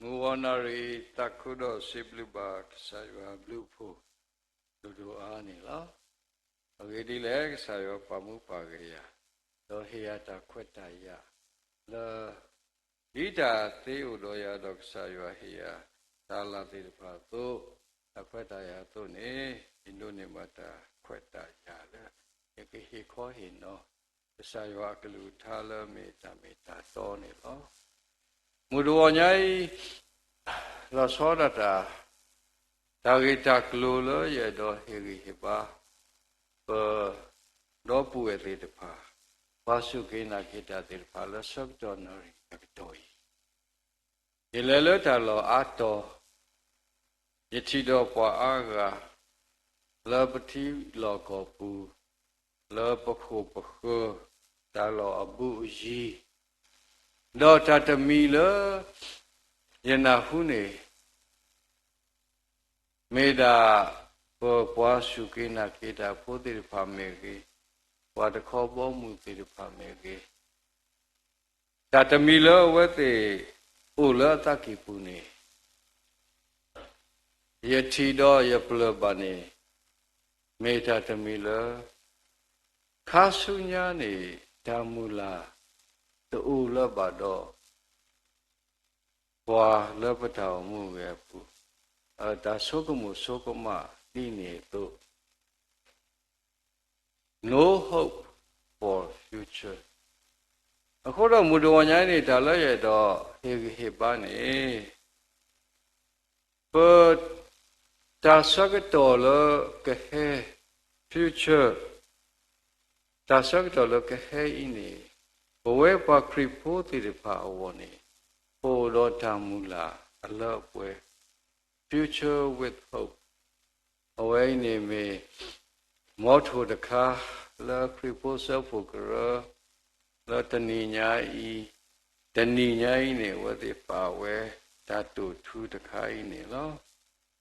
Muwanari takudo sibluba saywa blupo dudu ani la. Agedi le saywa pamu pagaya. Lo hiyata kweta ya. La ida teu doya dok saywa hiya. Tala tirpa tu kweta ya tu ni Indone mata kweta ya la. Yaki hiko hino. Saywa kalu tala meta to ni lo. Muduanyai la sodata tagita klulo ye do hiri hiba do puwe tirpa pasu kina kita tirpa la subdonori yakdoi ilelo talo ato yetido pa aga la pati lo kopu la pakho talo abu ji do tatami le yana hune meda po pasu kina kita potir pamegi wad khobo mutir pamegi tatami le wate ula takipune yeti do yaplo bane meta tatami le khasunya ne damula tu la bado wa la patao mu ge pu da sokoma ni ne to no hope for future akhoda mudawanya ni da la ye do he ba ni but da sagato lo ke he future da sagato lo ke he ini Owe pa kripo tiripa awone. O lota mula alapwe. Future with hope. Owe ne me moto de ka la kripo selfukara la taninya i ne wadi pa we tatu tu de ka i ne lo.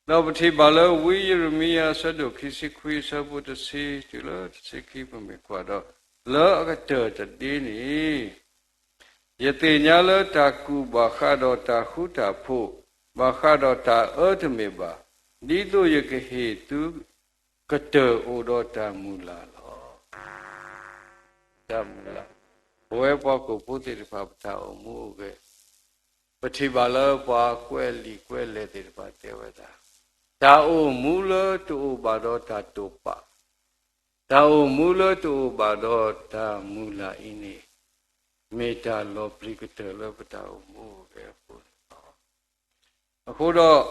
No pati bala wi yeremiya sadu kisi kui sabu de si tila se kipa me kwado. La agata tadini yate nyala taku bakhado ta huta pho bakhado ta atmeba nido yake hetu kata odota mula lo tamula boe pa ko puti pa ta omu ge pati bala pa kwele te pa tewada ta o mula to badota topa Tao mula tu bado ta mula ini meta lo prikata lo patao mu ke pun. Aku dah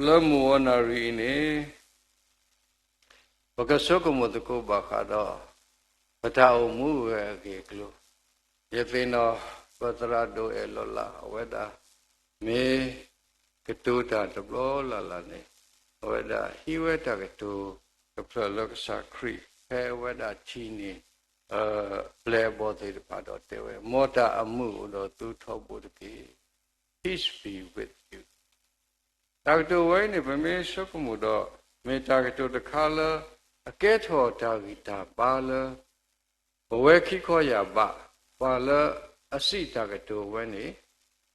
lemu wanari ini bagasok mudaku bakada patao mu ke klo. Yatena patrado elola weda me ketuta tablo la ne weda hiweta ketu kepelok sakri. Whether chini play both the part of the way. Mota amu or two top would be peace be with you. Dr. Wayne, if I may socomudo, may target to the color, a get or targeta bala, away kikoya ba, bala, a sea target to Wayne,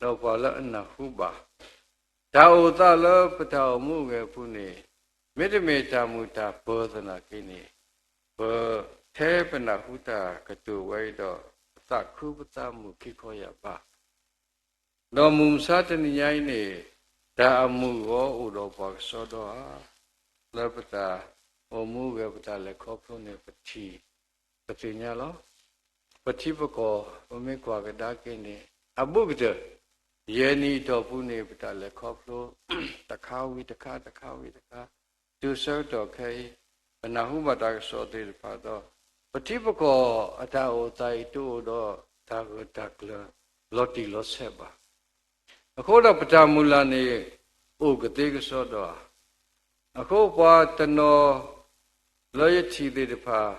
no bala and nahuba. Tao tala, but our move pune, medimeta muta, birthana kini. Tepana huta katu waido ta kubata mu kikoya ba. No mum satani yaine da amu go udo pa sodo lapata omu ge pata le khopro ne pati patinya lo pati pako ome kwa ga da ke ne abugde yeni do pu ne pata le khopro takhawi takha tu so do kai Nahubata saw the father. But typical at our tai to the takla loti loseba. A coda patamulani ugatig soda. A copa tano loyalty the pa.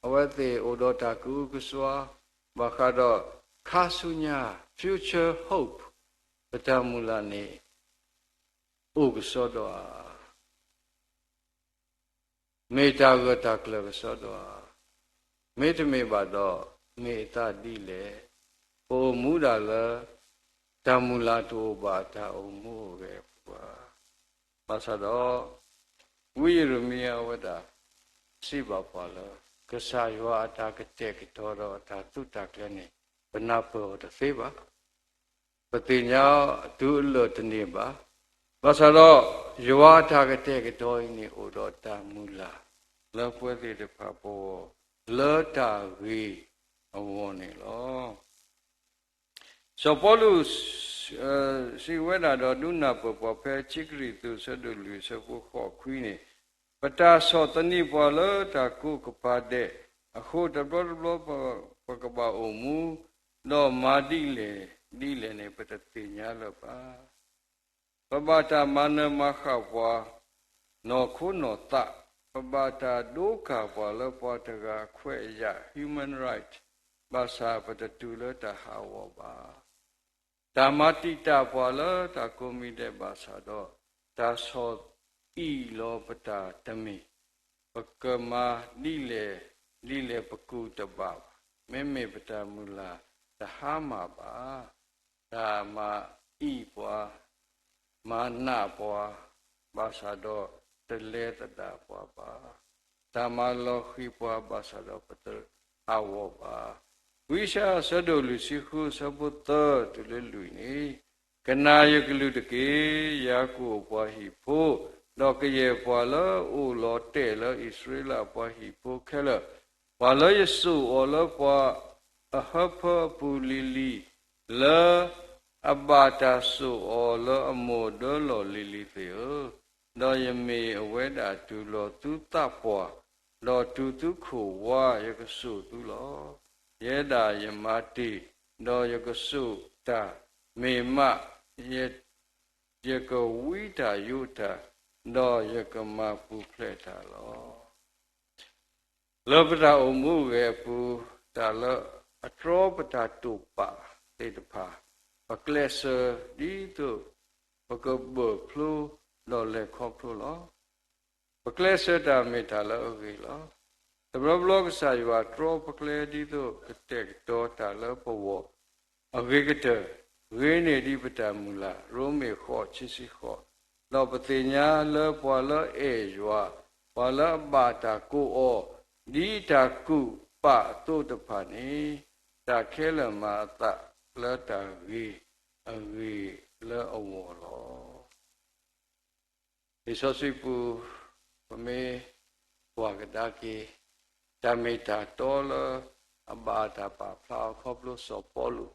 Away odotaku guswa bakado kasunya future hope patamulani ugasoda. Meta gata klava soda. Meta me bado meta dile. O muda la Tamula to bata umuge Masado we rumia wada Siba Pala Kasaywa attack a take toro tatuta clenny Benapo the favor but the now do lot neighbor Masado Jua attack a take a toy in the Odota Mula Love with the papo Lota we a warning law. So Paulus si wena do duna po pe chikri tu sedulu se ko queenie pata so tani polo ta ku kapade akho da blo pa ba omu no madi le ne patati nya lo pa pabata mana makha kwa no khu no ta pabata doka pa lo pa ta ga khwe ya human right basa patatu lo ta hawa ba Tamatita pala ta komi de basado ta so I lo pata tami pakama lile paku taba meme pata mula ta hama ba ta ma I pwa ma na pwa basado tele tada pwa ba ta ma lo khi pwa basado pata awo ba Wisha sado lusiku sabuta tuleluni kana yakalu deke yaku pahi po lokaye pala u lote la Israela pahi po kala pala yesu ola pa ahapa pulili la abata su ola amodo lo lili theo do yame aweda tu lo tu tapwa lo tu khu wa yakasu tu lo Yeda yamati do yakasu ta mema yaka wita yuta do yakama pupleta lo. Lopata umuge pu ta lo atropata tupa tedapa. Paklesa dito pakabu plu do le koplo lo. Paklesa ta metala ogi lo. The blog saywa tropically dito attack daughter lopo a vigata rainy dipata mula rome ho chisi ho lopatinya lopala ejwa wala bata ku o dita ku pa to the pani ta kela mata la ta vi la awolo isosipu me wagadaki Tamita tola abata pa plow coblo sopolu.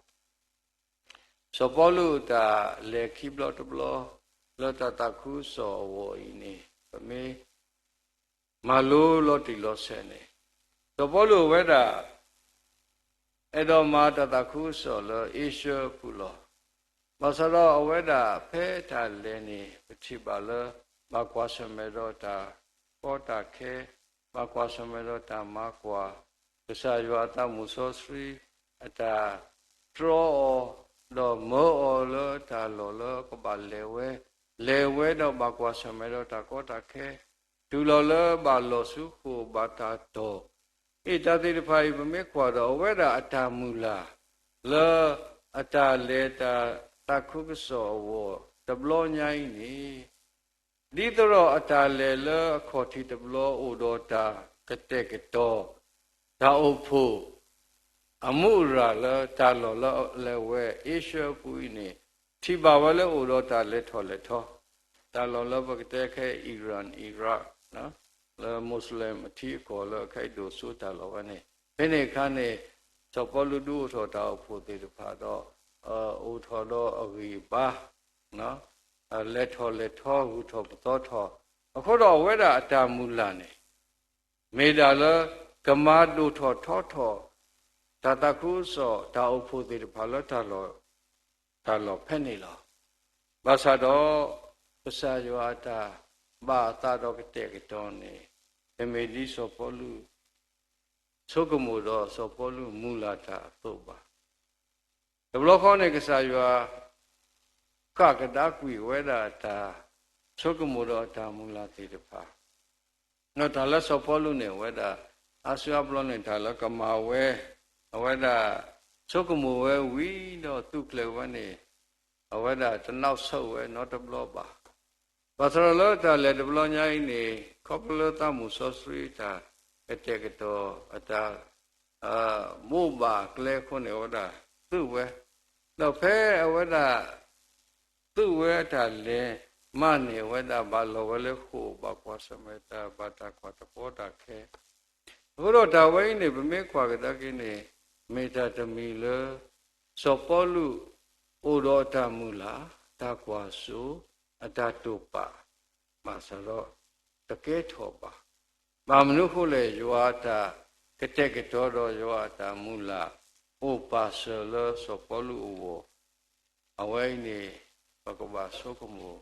Sopolu ta le kiblo to blow, lota taku so wo ini. For me, malu loti losene. Sopolu weda edo mata taku so lo isha pulo. Masala weda peta leni pachibala makwasa medota pota ke. Makwa samelo ta makwa kasa yuata musosri ata tro lo mo lo ta lo ko ba lewe do makwa samelo ta ko ta ke tu lo ba lo su ko ba ta to e ta ti phai me kwa do we da ata mula lo ata le ta khu so wo ta blo nyai ni Lidro atalele khoti tablo udota kateketo ta opu amura la talo la lewe isha puini tibawale udota letho talo la bakateke Iran Iraq na la Muslim ti ko la kaido su talo wane pene khane chopolu du tho ta opu te pha do u tho do agi ba na letho hu tho to tho akhodo weda atamula ne medala kamadu tho tataku so ta upu de phalo talo pheni lo basado pasayo ata ba ta do kete ketone emedi so polu sokomodo so polu mulata toba deblo khone kasayo Kakadakwi weda ta sokomodo ta mulati de pa no tala so polu ne weda asya blone tala kamawe weda sokomo we wi no tukle wane အဝိဒါတနောက်ဆုပ်ဝဲnot the block ပါဘာသာလို့တာလေ the block ညာင်းနေခေါပလို့တမှုဆောစရီတာအတက်ကတော့အတာမို့ပါကလဲခွနေဝဒါသူ့ဝဲတော့ဖဲအဝိဒါသူ့ဝဲတာလေမနေဝဒါဘာလောဝလဲခုဘာကွာစမေတာဘာတာကွာတပေါ်တာခဲဘုရောတာဝိနေဗမေခွာကတကိနေမေတ္တာတမီလစောပေါ်လူဩရောတမူလာတာကွာစုအတတုပါမဆရောတကဲထောပါဘာမနုခုလေယောတာကတဲ့ကတော်တော်ယောတာမူလာဩပါဆလစောပေါ်လူဩအဝိနေဘဂဝါသုကမော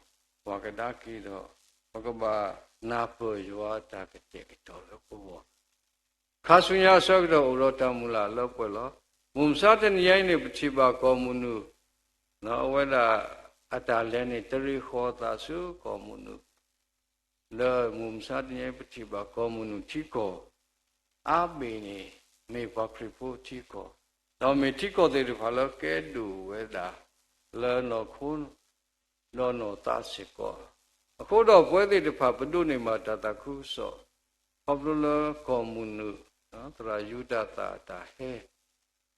ဝါကဒကိတော့ဘဂဝါနာပယောတာကတဲ့ကတော်လောဘောခါဆုညာဆောကတော့ဩရောတမူလာလောပွဲလောမုံစားတဲ့ညိုင်းနေပတိပါကောမုနုနော်ဝဲတာအတားလဲနေတရိခောတာစုကောမုနုလောမုံစားတဲ့ညိုင်းပတိပါကောမုနုတိကောအာမေနေမေဘခရိဖို့တိကောတော့မေတိကောတဲ့ဘာလို့ကဲဒူဝဲတာလောနောခုလောနောတာစိကောအခုတော့ပွဲသေးတစ်ဖာဘဒုနေမှာတတခုစောဟောဘလောကောမုနုနော်တရာယုဒတာတာဟဲ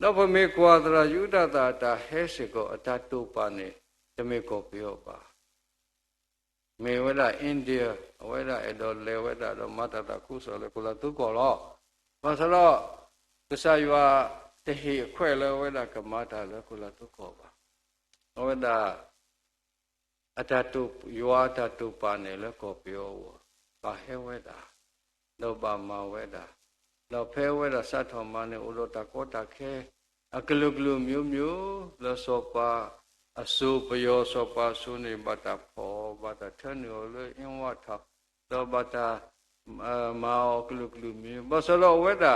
တော့ဗမေကွာတရာယုဒတာတာဟဲစေကောအတတုပါနေတမေကောပြောပါမေဝဒအိန္ဒိယအဝဲဒါအဲ့တော့လေဝဒတော့မတတခုစောလေကုလတုကောလောဘာသလောကဆာယဝတဟိအခွဲလေဝဒကမတာလေကုလတုကောပါအဝဲဒါအတတုယောတတုပါနေလေကောပြောပါဟဲဝဒတော့ပါမဝဒတော့ဖဲဝဲတာစတ်ထော်မနဲ့ဥလောတာကောတာခဲအကလုကလုမျိုးမျိုးလောစောပါအစုပယောစောပါဆုနေဘတာဖောဘတာထန်ရောလေအင်းဝတ်ထောတော့ဘတာမောကလုကလုမျိုးဘဆလောဝဲတာ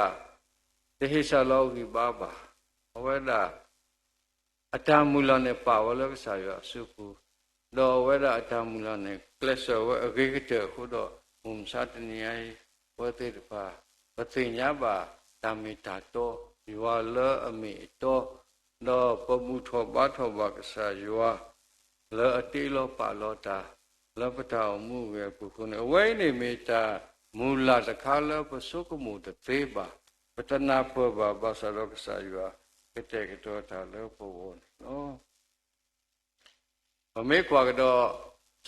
တဟိဆလောဟိဘာဘာဝဲတာအတမူလနဲ့ပါဝလောကဆာရစုပူတော့ဝဲတာအတမူလနဲ့ကလဆောဝဲအဂိကတခုတော့မုံစတနိယဝဲတဲ့ပါပသိညာပါတမေတာတောယောလအမေတောတော့ပမှုထောပါထောပါကစားယောလောအတိလောပါလောတာလောပတောင်မှုပဲပုခုနေအဝိနေမေတာမူလတခါလောပစုကမှုတသေးပါပတနာပဘာဘာစရောကစားယောကတဲ့ကတော့တာလောပဝနော်အမေကွာကတော့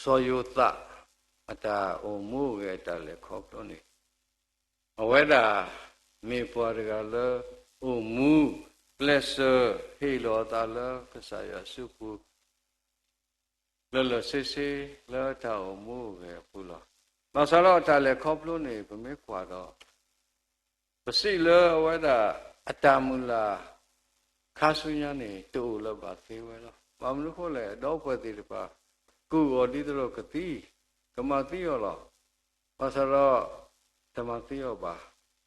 စောယောတအတာအမှုရဲ့တလည်းခေါတော့နေအဝဲတာမေပွားရကလောဥမူပလက်ဆာဟေလောတာလကဆာယစုပူလောလောစေစေလောတာဥမူပဲပူလောနောက်စားတော့တာလေခေါပလို့နေဗမေကွာတော့ပစိလောအဝဲတာအတမူလာခါဆုညာနေတူလောပါသေးဝဲလောဘာမလို့ခေါ်လဲတော့ပွဲသေးတပါကုရောဒီတော့ကတိကမတိရောလောဘာစားတော့ဓမ္မတိရောပါ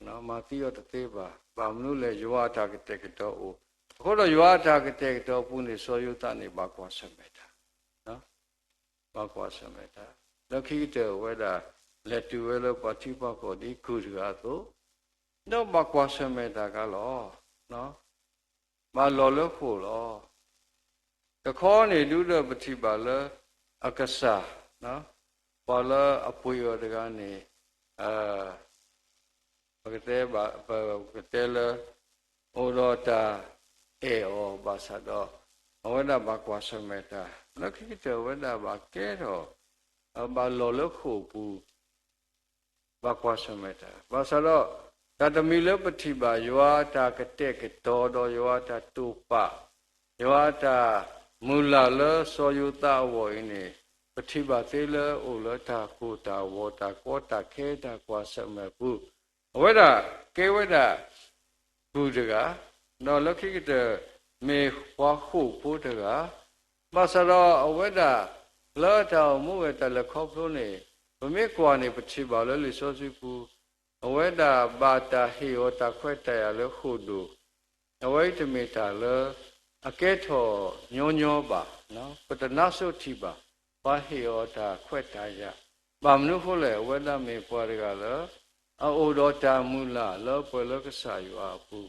နော်မာတိရောတသေးပါဘာမလို့လဲယောတာကတဲ့ကတော့အခုတော့ယောတာကတဲ့ကတော့ပုနေစောယုတနေပါကွာစမေတာနော်ပါကွာစမေတာလခိတေဝဒလက်တူဝဲလို့ပါတိပကောဒီကုရဟာသို့တော့ပါကွာစမေတာကလောနော်မလောလို့ဖို့လောတခေါနေဒုဒပတိပါလအကဆာနော်ပါလအပွေရတကနေပကတဲ့ဘာပကတဲ့လဩရောတာအေဩဘာသာတော့ဝဒဘာကွာစမေတာလခိတဝဒဘာကဲတော့ဘာလောလခုပူဘာကွာစမေတာဘာသာတော့တတမီလပတိပါယောတာကတဲ့ကတော်တော်ယောတာတူပယောတာမူလာလစောယုတဝိနေပတိပါသေးလဩလတာကိုတာဝတာကောတာခဲတာကွာစမေပုဝဒကေဝဒဘူဒကနော်လခိကတမေဟွာခုဘုဒကမဆရောအဝဒလောတောင်မှုဝတလခောဖလို့နေဗမေကွာနေပတိပါလေစောစုပူအဝဒဘာတာဟိယောတခွဲ့တရလခုတုအဝိတမေတာလအကဲထောညောညောပါနော်ပတနာစုတိပါဘာဟိယောတာခွဲ့တရဘာမနုဖို့လေအဝဒမေပွားရကလောအိုတော်တာမူလာလောပွယ်လောကဆာယောအပု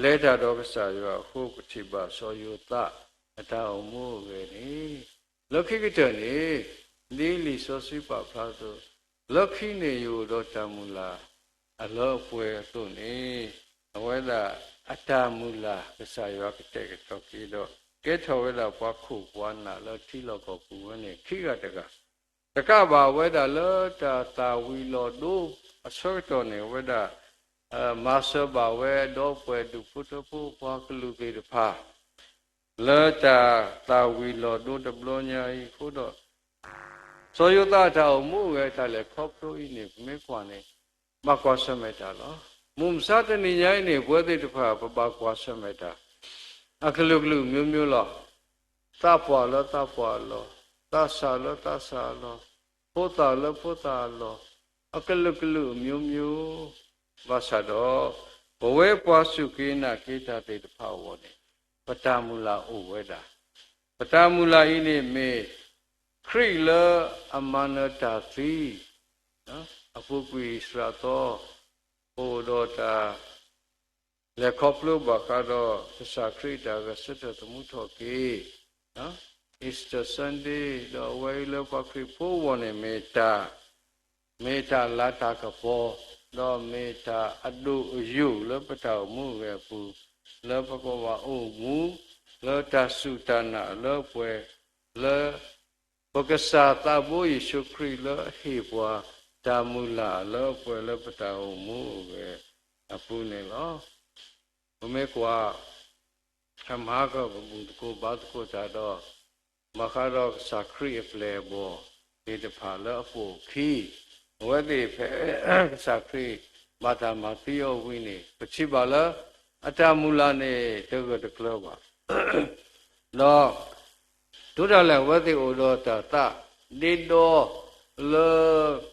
လဲတာတော်ကဆာယောအခုပတိပါစောယောတအတောင်မှုပဲနိ Lokikitani, Lili Sosipa Plato, Lokine Yodotamula, a lopwe tuni, whether Atamula, the Sayaka Tokido, get over Waku, one, Lotilo Kopu, Kigataka. The Kaba, whether Lota, we Lord do a certain whether Master Bawe, Dopwe, do put a pool, Pakalu, the pa. Lota, we Lord do the Blonia, Kudo. So you thought I'll move at a copro in it, make one. Makwasa metalo. Mum certainly yaini worthy to papa bakwasa meta. Akaluglu mumula. Tapwalo, tasalo. Potalo. Akaluglu mumu. Vasado. Owe pasuki na kita te power. Patamula uweda. Patamula ini me. Krila amanata three. Apukui strato, Odota, Le Coplo Bacado, Sacrita, Vesita, the Mutoki, Easter Sunday, the way Lopakri Po one meta Lata Capo, no meta Adu you, Lepata move, Lepakova O move, Lota Sutana, Lopwe, Le Pocasa Tabu, Shukri, Le Hipwa. Tamula, love for lepata move a punelo. Umekwa Hamaka Budko Batko Tado, Makado Sakri Flebo, did the parlor for key. Where they Sakri Matamatio Winnie, Pachibala, Atamulane, Togo the Clover. No, Tudala, what the Odota, Dido, love.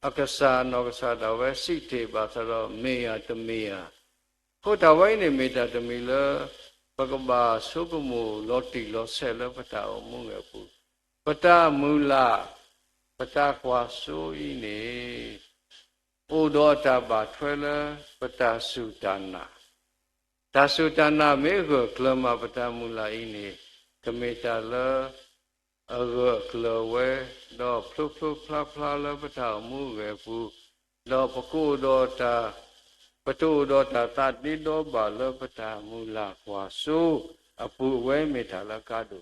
Akasa Nogasada, where Siti Bataro, Mea to Mea. Put away the Meta to Miller, Pagaba, Sugumu, Loti, Losella, Patao, Mungapu. Pata Mula, Patakwa Suini, Udota Batwella, Pata Sutana. Tasutana Mego, Klama Patamula ini, Kameta La. Clowe, do pla lepata move, do paku dota, patu dota, tadi do ba lepata mula kwasu, apu we metala kadu.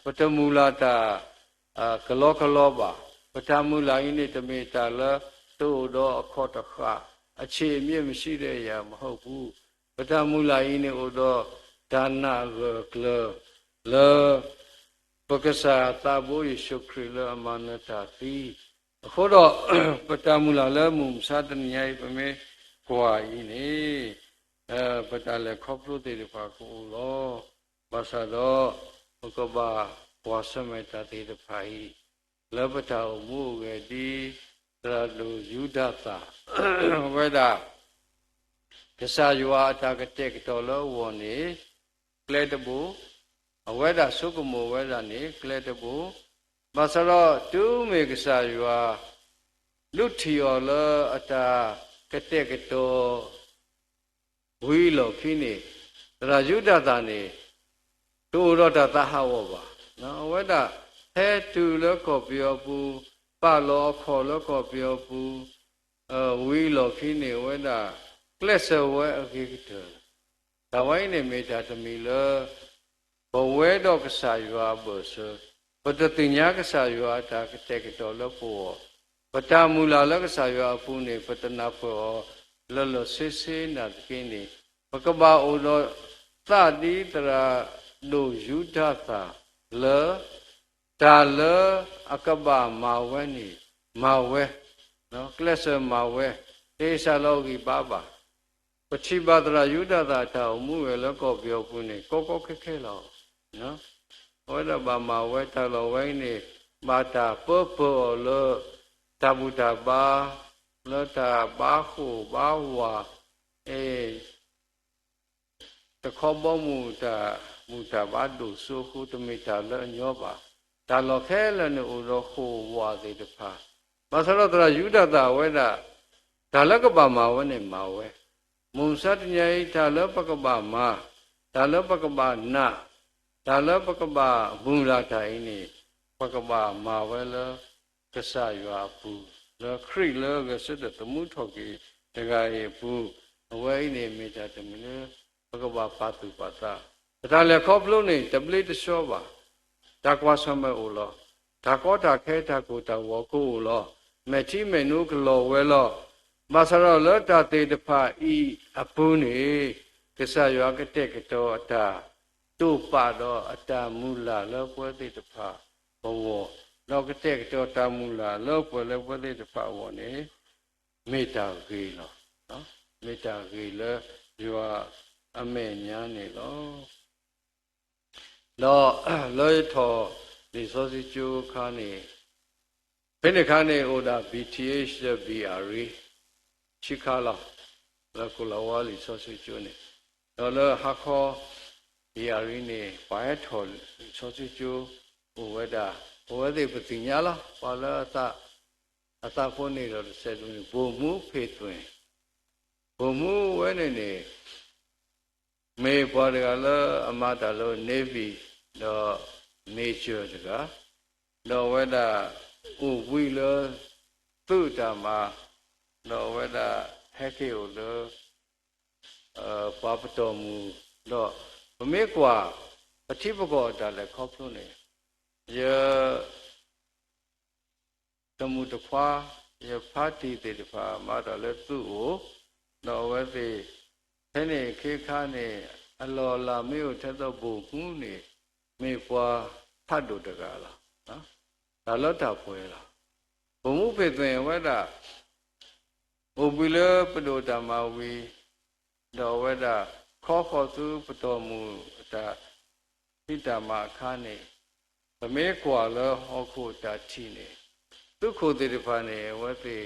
Patamula ta kalokaloba, patamula ini temetala, tu do akotaka, a chimia machine ya mahopu, patamula ini udo, dana le. Pagkasa tabo Yeshukri amanata ti. Khodo patamula la mum satan nyai pame kwa ini. Patale khoplo te pa ko lo. Basado ukaba wasameta te pai. La pata mu ge di tradu yudata. Weda kasa yuwa ta kate to lo woni kledabu Aweda Sukumu Wedani, Cletabu, Masalo, do make a sayua, Lutiola ata Kateketo, Wilo Kini, Rajuda Dani, two Rota Tahawova. Now, whether head to look of your boo, Palo, Kolo of your boo, Wilo Kini, whether Clesa were a gigator. The wine made at a miller. But where dog sayua bursar, but the Tinyaka sayua take it all up for. But Tamula Lagasayua Pune, but the Napo, Lolo Sisi, not Kini. Pakaba Udo Tadi Tara do Jutata, Le Tala Akaba Maweni, Mawe, no, Klesa Mawe, Tesalogi Baba. But Chibadra Yuda that Mue Loko Biopune, Coco Kekelo. No, what about my weta lawani, bata purple lo tabuta ba, lota bahu bawa, the combo mutabadu so who to meet a learn yoba. Talokela no uroho was the pa. Masala Yuda da weda, Talakabama one in Mawe. Mumsat Yay Talapakabama, Talapakaba na. ဒါလည်းပကပမူလာတိုင်းနေပကပမာဝဲလကဆရွာပူလခရိလကစစ်တမှုထောက်ကြီးတကရေပူအဝဲနေမိတာတမီပကပပါတုပါတာဒါလည်းခေါပလို့နေတပလိတလျှောပါဒါကွာဆမဲအိုလောဒါကောတာခဲတာကိုတဝကိုလောမတိမေနုကလောဝဲလောမဆရလတတေတဖာဤအပူနေကဆရွာကတဲ့ကတော်အတာတို့ပါတော့အတာမူလာလောပွဲတိတဖာဘောလောကတဲ့ကတော်တာမူလာလောပွဲလောပွဲတိတဖာဝောနေမေတ္တာကြီးလောနော်မေတ္တာကြီးလောရွာအမေညာနေလောထောဒီစောစီကျိုးခါနေဘယ်နှခါနေဟိုဒါ BTH BRE ချိခါလောကုလဝါလီစောစီကျိုးနေလောဟာခော BRE နေဘာထောစောစီကျိုးဟိုဝဒါဟိုဝဒေပတိညာလားပါလာအတာဖို့နေတော့ဆယ်လုံးဘုံမှုဖေသွင်းဘုံမှုဝဲနေမေပေါ်ရကလောအမတာလောနေပြီတော့nature တကတော့ဝဒဥဝိလောသုတမတော့ဝဒဟဲကေကိုလောပါပတော်မူတော့မမေကွာပတိပကောတာလည်းခေါဖလို့နေရတမှုတခွာရဖာတိတေတဖာမတော်လည်းသူ့ကိုတော့ဝသိဖဲနေခေခါနေအလော်လာမေကိုထက်တော့ဘူကူးနေမေပွားဖတ်တို့တကားလားနော်ဒါလောတာပွဲလားဘုံမှုဖေသွင်ဝဒဥပိလပဒုတမဝီတော်ဝဒခောသူပတော်မူတာဣတမခါနေဗမေကွာလောဟောခုတာတိနေဒုက္ခတိတဖာနေဝတိ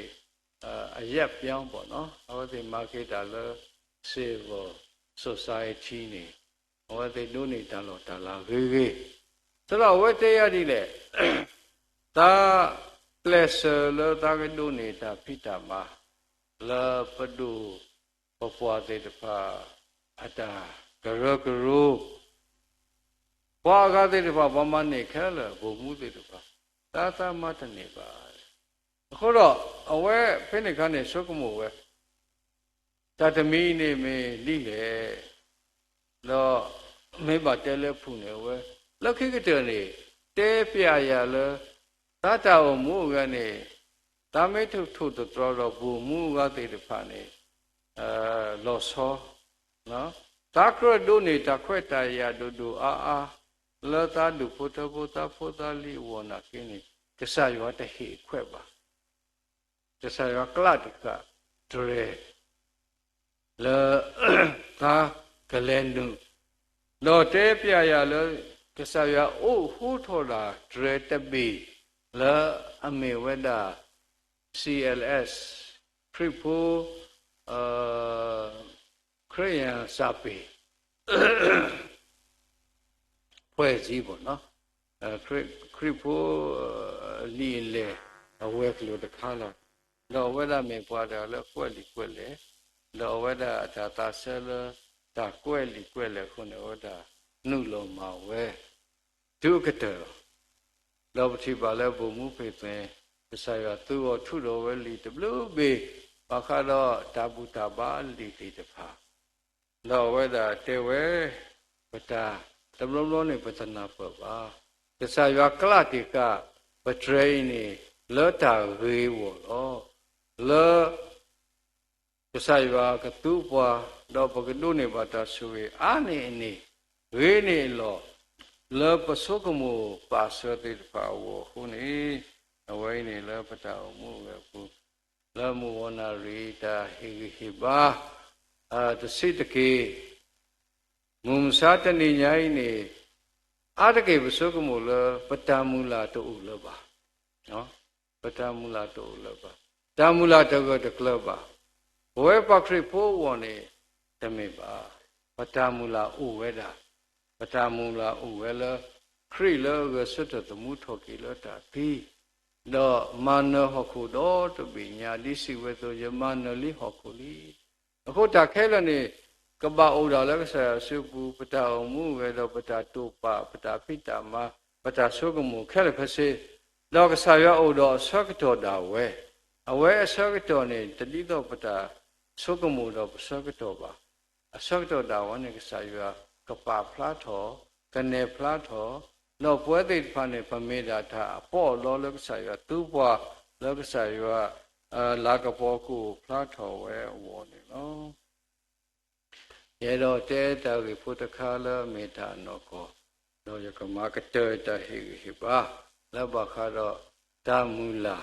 အရက်ပြောင်းပေါ့နော်ဝတိမာကိတာလောcivil society နေဝတိနုနေတာလောတာလာခေခေဆိုတော့ဝတ္တရားဒီလေသာလက်ဆလောတာကဒုနေတာဖိတမလာပဒုပပွားတဲ့တဖာအတာဂရဂရုဘွာကားတဲ့တဖာဘာမနေခဲလဘုံမှုတဲ့တဖာသာသမတနေပါအခုတော့အဝဲဖိနေခါနေသုကမိုဝဲတတမီနေမေလိလေတော့မေဘတဲလဲဖုန်နေဝဲလောက်ခိကတနေတဲပြရလသတ္တဝမူကနေသာမေထုထုတော်တော်ဘူမူကတဲ့တဖာနေလောဆောနော်သာကရဒုနေတခွဲ့တရဒုအာလောတာဒုဖုတဘုတဖုတလီဝနာကိနေတဆယောတဟိခွဲ့ပါတဆယောကလတ်ကဒရေလောသာကလဲနုလောတဲပြရလောကဆရာအိုဟူထော်လာဒရတပိလာအမေဝဒ CLS ခရိဖိုခရိယန်စာပေဖွဲ့စည်းပေါ့နော်ခရိဖိုလီလေအဝဲကလို့တခါလောဝဒမေပွားတယ်လောကွက်လီကွက်လေလောဝဒတာတာဆဲလတာကွက်လီကွက်လေခုနဝဒနုလုံးမှာဝဲဒုက္ခတောလောပတိပါလဲဘုံမှုဖေသွင်းပစာရသူ့ထုတော်ဝဲလီတဘလူဘေဘာခါတော့တာဘူတာပါလီတိတဖာလောဝဲတာတေဝဲပတာတဘလုံးလုံးနေပတနာပပါပစာရကလတိကပထရိနေလောတာရေဝလောလောပစာရကတူပွားတော့ပကဒုနေပါတာဆွေအာနေနေဝေနေလောလောပစုကမှုပါစတိဖာဝခုနေအဝိနေလောပတာမှုပဲခုလောမဝနာရိတာဟိဟိဘာတစိတကေမုံစာတနိညာဤနေအာတကေပစုကမှုလောပတမူလာတူလောပါနော်ပတမူလာတူလောပါတမူလာတကတကလပါဝဲပခရိဖိုးဝနေတမေပါပတမူလာဥဝဲတာပတမူလာဥဝဲလခရိလောကဆွတ်တမှုထောကိလောတာတိတော့မာနဟခုတော့တပိညာလိစီဝဲဆိုယမနလိဟခုလိအခုတခဲလနေ ကပ္ပဩဒါလည်းကစားစုပူပတာအမှုဝဲတော့ပတာတုပပတာပိတာမပတာဆုကမှုခဲလည်းဖစေလောကစားရဩတော့ဆောကတော်တာဝဲအဝဲအဆောကတော်နေတတိတော့ပတာဆုကမှုတော့ဆောကတော်ပါအဆောကတော်တာဝနဲ့ကစားရကပ္ပဖလားထောကနေဖလားထောလောပွဲသိဖာနေဖမေတာထအပေါ့လောလောကစားရသူ့ဘွားလောကစားရလာကပေါ်ကိုဖလားထောဝဲဝေါ်နေနော်ရေတော့တဲတာဝိဖုတခါလမေတာနောကောလောယကမကတေတဟိဟိပါလဘခါတော့တာမူလာ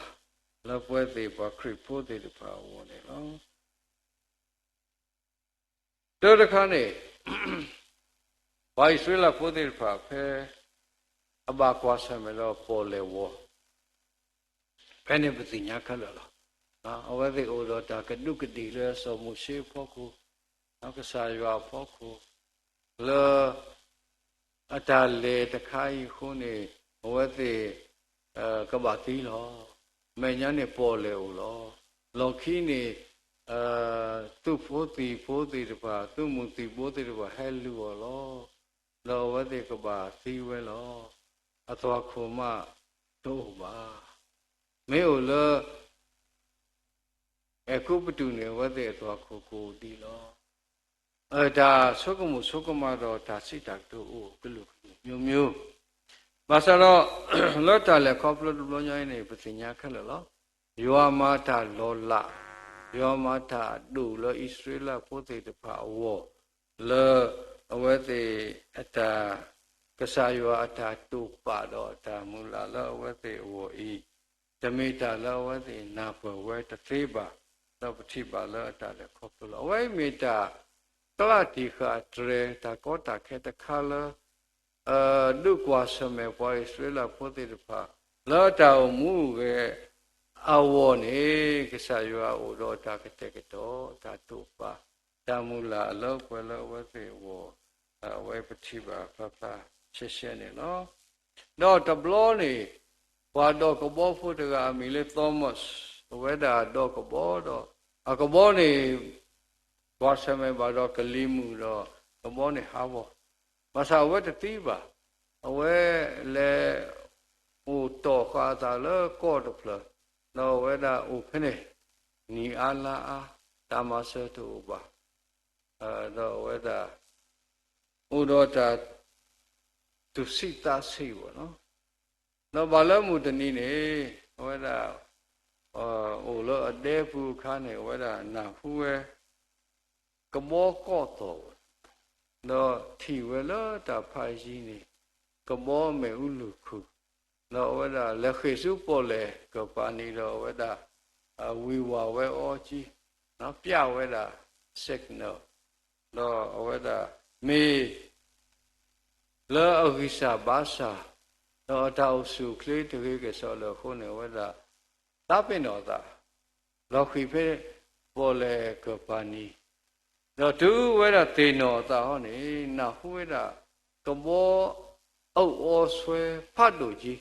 လပွဲသေးပါခရစ်ဖို့သေးတပါဝေါ်နေနော်တောတခါနေဘိုင်ဆွေလာဖို့သေးပါဖဲအဘကွာဆမလောပေါ်လေဝဖဲနေပတိညာခလလောအဝဲသေးဩတော်တာကတုကတိလဲဆောမှုရှိဖို့ကိုနောက်ကစားရွာဖို့ကိုလောအတားလေတခိုင်းခုနေအဝဲသေးကဘာတိလောမညာနေပေါ်လေဦးလောလောခီနေသူဖို့တီတပါသူမူတီဖို့တီတပါဟဲလူလောလောဝဲသေးကဘာသီဝဲလောအသွားခုမတို့ပါမေဦးလောအခုပတူနေဝတ်တဲ့သွားခုကိုဒီလောဒါသုကမတော့ဒါစိတ်တတို့ကလူမျိုးဘာသာတော့လောတာလေခေါပလဘလောညိုင်းနေပစညာခက်လောယောမာတာလောလယောမာတာဒူလောဣသရေလပိုတေတဖာဝလောအဝဲသေးအတာကစားယောအတာတူပါတော့ဒါမူလာလောအဝဲသေးဝဤဓမေတာလောအဝဲသေးနာဘဝဲတသေးပါတော့ပတိပါလောအတာလေခေါပလအဝဲမေတာတလတိခအတရေတာကောတာခဲတခါလောဒုကွာစမေပွားဆွေလာပိုတေတဖာလောတာမူရဲ့အဝေါ်နေကစားရွာဩတော်တာကတဲ့ကတော့ဒါတုပါတာမူလာအလောကွယ်လောဝဲသေးဝဝဲပတိပါဖဖရှင်းနေနော်တော့တဘလောနေဘာတော့ကဘောဖို့တကအမီလေသောမတ်ဝဲတာတော့ကဘောတော့အကဘောနေဘာစမေဘာတော့ကလီမူတော့ကဘောနေဟာဘောမဆာဝဲတတိပါအဝဲလေဟိုတော့ခါတာလေကော့တဖလနော်ဝဲတာဥခနေနီအာလာတာမဆတူပါတော့ဝဲတာဥတော်တာသူစိတ်သားစိတ်ပေါ့နော်တော့ဘာလို့မူတနည်းနေဝဲတာဟိုလောအတဲဖူခါနေဝဲတာနာဖူဝဲကမောကော့တော့တော့ထီဝဲလောတာဖိုင်ကြီးနေကမောမေဥလူခုတော့ဝဲတာလက်ခေစုပေါ်လေကပါနေတော့ဝဲတာဝီဝါဝဲအောကြီးနော်ပြဝဲတာ signal တော့ဝဲတာမေလောအဂိစာဘာသာတော့တောက်စုကလေးတကြီးကဆောလို့ခုနေဝဲတာတပ်ပင်တော်သားလောခိဖေပေါ်လေကပါနီတော့သူဝဲတာတေနော်သားဟောနေနာဟဝဲတာကမောအုပ်ဩဆွဲဖတ်လို့ကြီး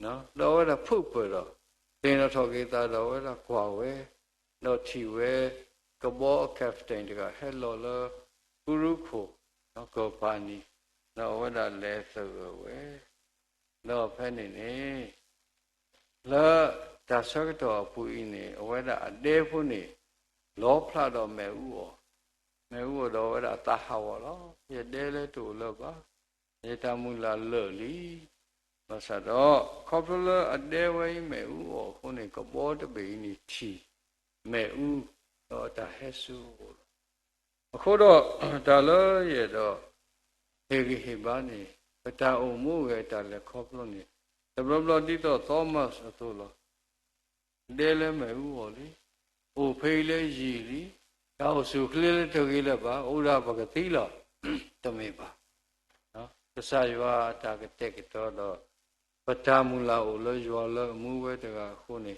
နော်တော့ဝဲတာဖုတ်ပေါ်တော့တေနော်ထော်ကေတာတော့ဝဲတာကွာဝဲတော့ထီဝဲကမောကက်ပတိန်တကဟဲလောလကုရုခိုနော်ကပါနီတော့ဝဲတာလဲဆိုဝဲတော့ဖဲနေနေလာဒါဆောက်တော့ပူအင်းနေအဝဲတာအတဲဖို့နေလောဖလာတော့မဲဥောမဲဥတော့ဝဲတာတာဟာဝလောရတဲလဲတူလောပါရေတမူလာလော်လီဘာသာတော့ခေါပလအတဲဝဲမဲဥောခုနေကဘောတပိနေချီမဲဥတော့တာဟဲဆူအခုတော့ဒါလို့ရတော့ဟေဂိဟေဘာနေပတာအုံမှုရဲ့တာလေခေါပလနေတဘလတိတော့သောမတ်အတူလောတဲလဲမဲဥောလေအိုဖေးလဲရည်လီတော့စုကလေးတကြီးလည်းပါဥရပကတိလောတမေပါနော်သစရွာတာကတက်ကတော့ပတာမူလာအိုလောရွာလောမူဝဲတကခုနေ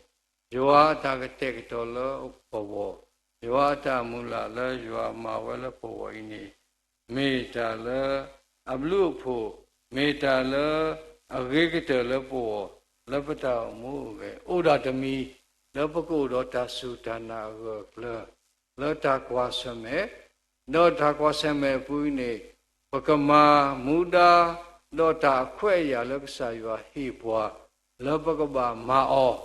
ရွာတာကတက်ကတော့လောဘောရွာတာမူလာလောရွာမှာဝဲလောဘောဝင်းနေမေတ္တာလောအဘလူဖို့မေတ္တာလောအဂိကတလောဘောလပတာမူပဲဥဒတမီလောပကုတော့တသုဒါနာကလောလောတာကွာစမေ တော့ဒါကွာဆံမဲ့ပူနေပကမာမူဒါတော့ဒါခွဲ့ရလကစားရွာဟိဘွာလောပကဘာမာအော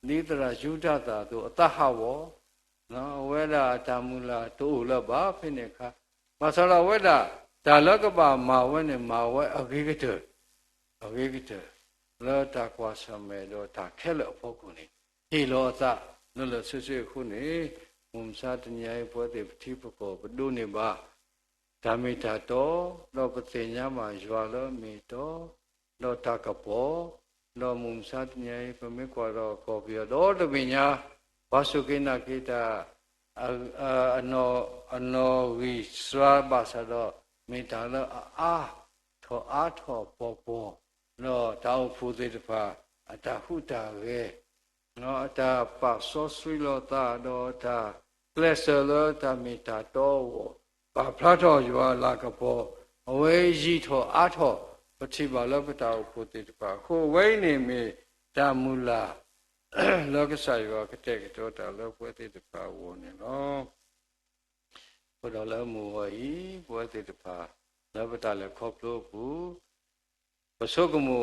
နိတရာယူဒတာတို့အတဟဝနော်ဝဲတာတာမူလာတို့လဘာဖိနေခါမဆလာဝဲတာဒါလကဘာမာဝဲနေမာဝဲအဂိကတလောတာကွာဆံမဲ့တော့ဒါခဲလအဖို့ကုန်နေဟိလောသနော်လဆွဆွခုနေမုံစားတညာရဲ့ဘောတိပတိပကောဘဒုနေပါဓမ္မိတာတော့တော့ပတိညာမှာရွာလို့မိတော့တော့တာကပေါ်တော့မုံစားတညာရဲ့ပမေကွာတော့ကောပြတော့တပညာဝါစုကိနာကိတာအနောဝိစွာဘာသာတော့မိတာတော့အားထောပေါ်တော့တောက်ဖူသေးတပါအတဟုတာပဲနော်အတာပါဆောဆွေလောတာတော့တာလက်ဆလောတာမိတာတော့ဘာဖလာတော်ရွာလာကပေါ်အဝေးကြီးထောအားထောပတိပါလောပတာဖူသေးတပါခိုဝိနေမိတာမူလာလောကဆိုင်ရွာကတဲ့ကတော့တာလောပွဲသေးတပါဝနေနော်ဘုရားလည်းမူဝီပွဲသေးတပါလောပတာလည်းခေါပလို့ဘူးပစုကမှု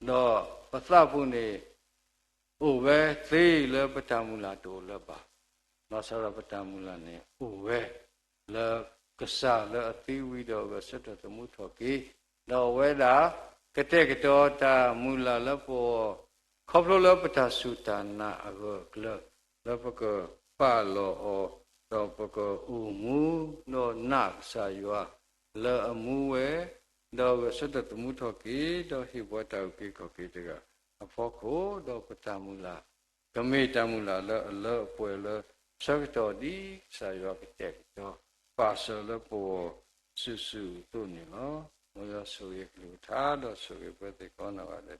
တော့ပသဖို့နေဥပဲသေးလပတမူလာတိုလပါနောဆရပတမူလာနေဥပဲလကဆာလအတိဝိတော်ကစတတမှုထောကေတော့ဝဲတာကတဲ့ကတော့တာမူလာလပေါ်ခေါပလို့လပတသုတနာအဂကလပကပါလောတော့ပကဥမူနောနာဆာယောလအမှုဝဲတော့စတတမှုထောကေတော့ဟိဘဝတောကေကောကေတကအဖို့ကိုတော့ပတမူလာဂမေတမူလာလောပွဲလောဆက်တော်ဒီဆာယောကတဲ့တော့ပါဆလပေါ်စုစုတို့နေနော်မရဆိုရကလူထားတော့ဆိုရပဲကောနာပါတယ်